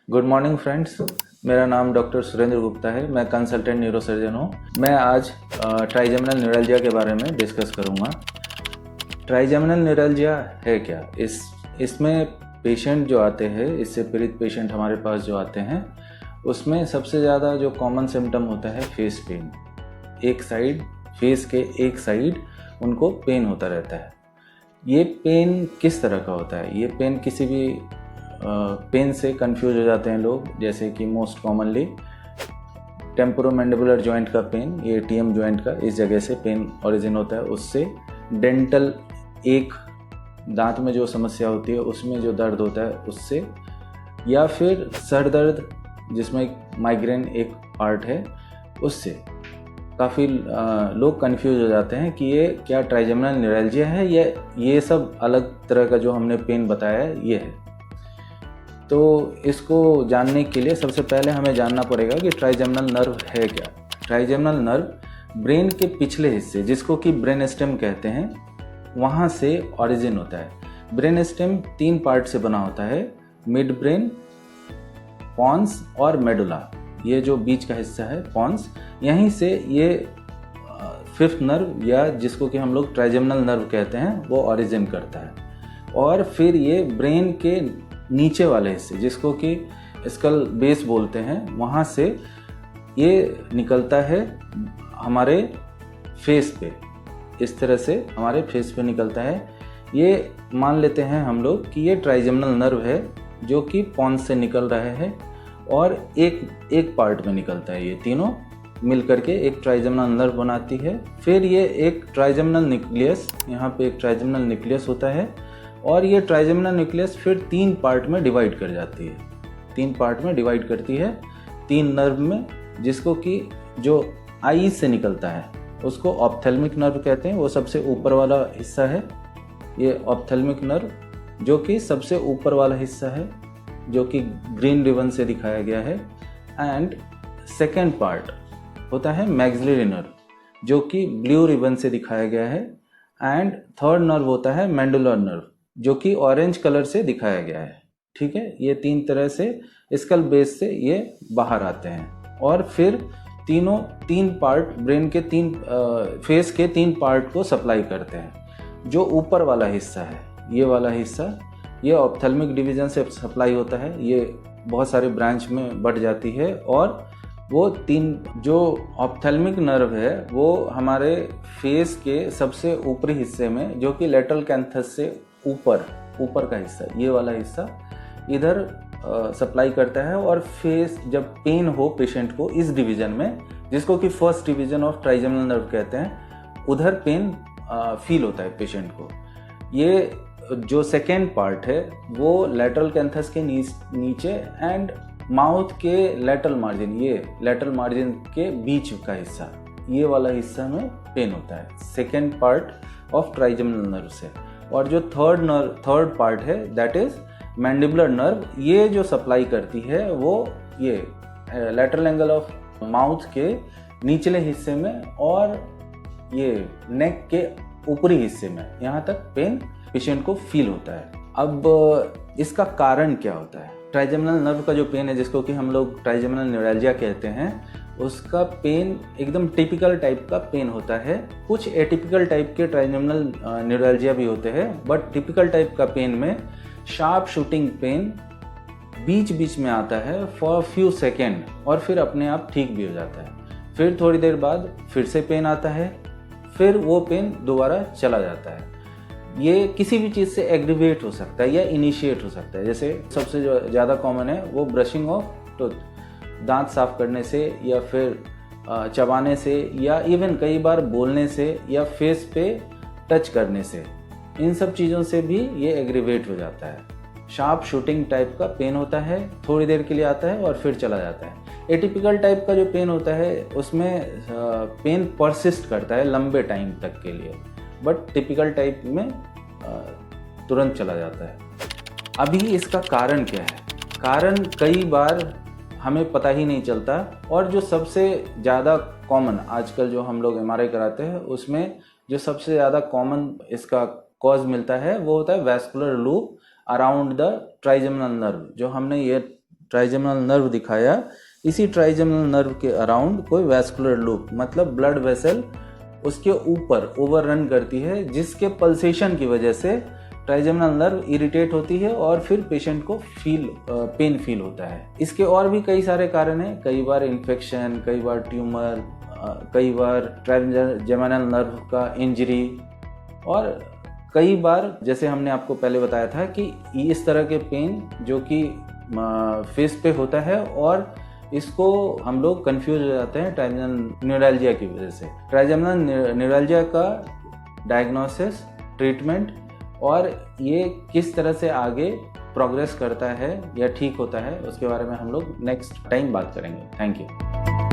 Good morning friends. मेरा नाम doctor Surendra Gupta है। मैं कंसल्टेंट न्यूरोसर्जन हूँ। मैं आज ट्राइजेमिनल न्यूरैल्जिया के बारे में डिस्कस करूँगा। ट्राइजेमिनल न्यूरैल्जिया है क्या? इसमें पेशेंट जो आते हैं, इससे पीड़ित पेशेंट हमारे पास जो आते हैं, उसमें सबसे ज़्यादा जो कॉमन सिम्टम होता है फेस पेन। एक साइड, फेस के एक साइड उनको पेन होता रहता है। ये पेन किस तरह का होता है? ये पेन किसी भी पेन से कंफ्यूज हो जाते हैं लोग, जैसे कि मोस्ट कॉमनली टेम्पोरोमैंडिबुलर जॉइंट का पेन, ये टीएम जॉइंट का इस जगह से पेन ओरिजिन होता है। उससे डेंटल, एक दांत में जो समस्या होती है उसमें जो दर्द होता है उससे, या फिर सर दर्द जिसमें माइग्रेन एक पार्ट है उससे। काफ़ी लोग कंफ्यूज हो जाते हैं कि ये क्या ट्राइजेमिनल न्यूरैल्जिया है या ये सब अलग तरह का जो हमने पेन बताया है ये है। तो इसको जानने के लिए सबसे पहले हमें जानना पड़ेगा कि ट्राइजेमिनल नर्व है क्या। ट्राइजेमिनल नर्व ब्रेन के पिछले हिस्से, जिसको कि ब्रेन स्टेम कहते हैं, वहाँ से ओरिजिन होता है। ब्रेन स्टेम 3 पार्ट से बना होता है, मिड ब्रेन, पॉन्स और मेडुला। ये जो बीच का हिस्सा है पॉन्स, यहीं से ये 5th नर्व, या जिसको कि हम लोग ट्राइजेमिनल नर्व कहते हैं, वो ओरिजिन करता है। और फिर ये ब्रेन के नीचे वाले हिस्से, जिसको कि स्कल बेस बोलते हैं, वहाँ से ये निकलता है हमारे फेस पे। इस तरह से हमारे फेस पे निकलता है। ये मान लेते हैं हम लोग कि ये ट्राइजेमिनल नर्व है जो कि पॉन्स से निकल रहा है और एक पार्ट में निकलता है। ये तीनों मिल करके एक ट्राइजेमिनल नर्व बनाती है। फिर ये एक ट्राइजेमिनल न्यूक्लियस, यहाँ पे एक ट्राइजेमिनल न्यूक्लियस होता है, और ये ट्राइजेमिनल न्यूक्लियस फिर 3 पार्ट में डिवाइड कर जाती है। 3 पार्ट में डिवाइड करती है 3 नर्व में, जिसको कि जो आई से निकलता है उसको ऑप्थेल्मिक नर्व कहते हैं। वो सबसे ऊपर वाला हिस्सा है ये ऑप्थेल्मिक नर्व, जो कि सबसे ऊपर वाला हिस्सा है, जो कि ग्रीन रिबन से दिखाया गया है। एंड सेकेंड पार्ट होता है मैक्सिलरी नर्व, जो कि ब्लू रिबन से दिखाया गया है। एंड थर्ड नर्व होता है मैंडुलर नर्व, जो कि ऑरेंज कलर से दिखाया गया है। ठीक है, ये 3 तरह से स्कल बेस से ये बाहर आते हैं। और फिर 3 पार्ट ब्रेन के 3 फेस के 3 पार्ट को सप्लाई करते हैं। जो ऊपर वाला हिस्सा है, ये वाला हिस्सा, ये ऑप्थेल्मिक डिवीजन से सप्लाई होता है। ये बहुत सारे ब्रांच में बढ़ जाती है। और वो 3 जो ऑप्थेल्मिक नर्व है वो हमारे फेस के सबसे ऊपरी हिस्से में, जो कि लेटरल कैंथस से ऊपर का हिस्सा, ये वाला हिस्सा इधर सप्लाई करता है। और फेस जब पेन हो पेशेंट को इस डिवीजन में, जिसको कि first division of trigeminal nerve कहते हैं, उधर पेन फील होता है पेशेंट को। ये जो सेकेंड पार्ट है वो लेटरल कैंथस के नीचे एंड माउथ के लेटरल मार्जिन, ये लेटरल मार्जिन के बीच का हिस्सा, ये वाला हिस्सा में पेन होता है second part of trigeminal nerve से। और जो थर्ड पार्ट है दैट इज मैंडिबुलर नर्व, ये जो सप्लाई करती है वो ये लेटरल एंगल ऑफ माउथ के निचले हिस्से में और ये नेक के ऊपरी हिस्से में, यहाँ तक पेन पेशेंट को फील होता है। अब इसका कारण क्या होता है? ट्राइजेमिनल नर्व का जो पेन है, जिसको कि हम लोग ट्राइजेमिनल न्यूरैल्जिया कहते हैं, उसका पेन एकदम टिपिकल टाइप का पेन होता है। कुछ एटिपिकल टाइप के ट्राइजेमिनल न्यूरैल्जिया भी होते हैं, बट टिपिकल टाइप का पेन में शार्प शूटिंग पेन बीच बीच में आता है फॉर फ्यू सेकेंड, और फिर अपने आप ठीक भी हो जाता है। फिर थोड़ी देर बाद फिर से पेन आता है, फिर वो पेन दोबारा चला जाता है। ये किसी भी चीज़ से एग्रीवेट हो सकता है या इनिशिएट हो सकता है। जैसे सबसे जो ज़्यादा कॉमन है वो ब्रशिंग ऑफ टूथ, दांत साफ करने से, या फिर चबाने से, या इवन कई बार बोलने से, या फेस पे टच करने से। इन सब चीज़ों से भी ये एग्रीवेट हो जाता है। शार्प शूटिंग टाइप का पेन होता है, थोड़ी देर के लिए आता है और फिर चला जाता है। एटिपिकल टाइप का जो पेन होता है उसमें पेन परसिस्ट करता है लंबे टाइम तक के लिए, बट टिपिकल टाइप में तुरंत चला जाता है। अभी इसका कारण क्या है? कारण कई बार हमें पता ही नहीं चलता। और जो सबसे ज़्यादा कॉमन आजकल जो हम लोग MRI कराते हैं, उसमें जो सबसे ज़्यादा कॉमन इसका कॉज मिलता है वो होता है vascular loop around the trigeminal nerve. जो हमने ये ट्राइजेमिनल नर्व दिखाया, इसी ट्राइजेमिनल नर्व के अराउंड कोई वैस्कुलर लूप मतलब ब्लड वेसल उसके ऊपर ओवररन करती है, जिसके पल्सेशन की वजह से ट्राइजेमिनल नर्व इरिटेट होती है और फिर पेशेंट को पेन फील होता है। इसके और भी कई सारे कारण हैं, कई बार इन्फेक्शन, कई बार ट्यूमर, कई बार ट्राइजेमिनल नर्व का इंजरी, और कई बार जैसे हमने आपको पहले बताया था कि इस तरह के पेन जो कि फेस पे होता है और इसको हम लोग कंफ्यूज हो जाते हैं ट्राइजेमिनल न्यूरैल्जिया की वजह से। ट्राइजेमिनल न्यूरैल्जिया का डायग्नोसिस, ट्रीटमेंट और ये किस तरह से आगे प्रोग्रेस करता है या ठीक होता है, उसके बारे में हम लोग नेक्स्ट टाइम बात करेंगे। Thank you.